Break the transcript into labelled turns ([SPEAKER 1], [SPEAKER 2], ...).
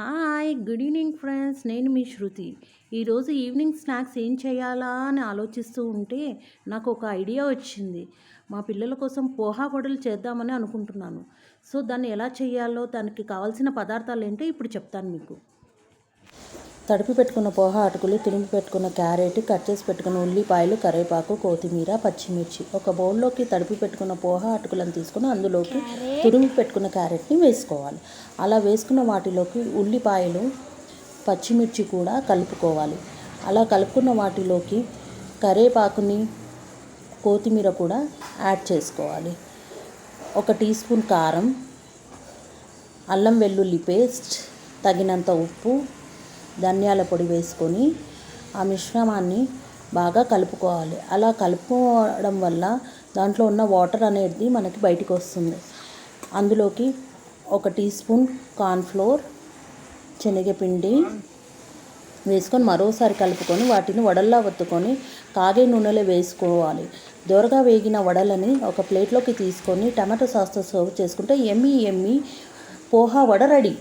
[SPEAKER 1] Hi good evening friends, నేను మీ శృతి. ఈరోజు evening snacks ఏం చేయాలా అని ఆలోచిస్తూ ఉంటే నాకు ఒక ఐడియా వచ్చింది. మా పిల్లల కోసం పోహా వడలు చేద్దామని అనుకుంటున్నాను. సో దాన్ని ఎలా చేయాలో, దానికి కావాల్సిన పదార్థాలు ఏంటో ఇప్పుడు చెప్తాను మీకు. తడిపి పెట్టుకున్న పోహా అటుకులు, తురిమి పెట్టుకున్న క్యారెట్, కట్ చేసి పెట్టుకున్న ఉల్లిపాయలు, కరివేపాకు, కొత్తిమీర, పచ్చిమిర్చి. ఒక బౌల్లోకి తడిపి పెట్టుకున్న పోహా అటుకులను తీసుకుని అందులోకి తురిమి పెట్టుకున్న క్యారెట్ని వేసుకోవాలి. అలా వేసుకున్న వాటిలోకి ఉల్లిపాయలు, పచ్చిమిర్చి కూడా కలుపుకోవాలి. అలా కలుపుకున్న వాటిలోకి కరివేపాకుని, కొత్తిమీర కూడా యాడ్ చేసుకోవాలి. 1 టీ స్పూన్ కారం, అల్లం వెల్లుల్లి పేస్ట్, తగినంత ఉప్పు, ధనియాల పొడి వేసుకొని ఆ మిశ్రమాన్ని బాగా కలుపుకోవాలి. అలా కలుపుకోవడం వల్ల దాంట్లో ఉన్న వాటర్ అనేది మనకి బయటికి వస్తుంది. అందులోకి 1 టీ స్పూన్ కార్న్ఫ్లోర్, శనగపిండి వేసుకొని మరోసారి కలుపుకొని వాటిని వడల్లా ఒత్తుకొని కాగే నూనెలో వేసుకోవాలి. దోరగా వేగిన వడలని ఒక ప్లేట్లోకి తీసుకొని టమాటో సాస్తో సర్వ్ చేసుకుంటే ఎమ్మీ పోహా వడ రెడీ.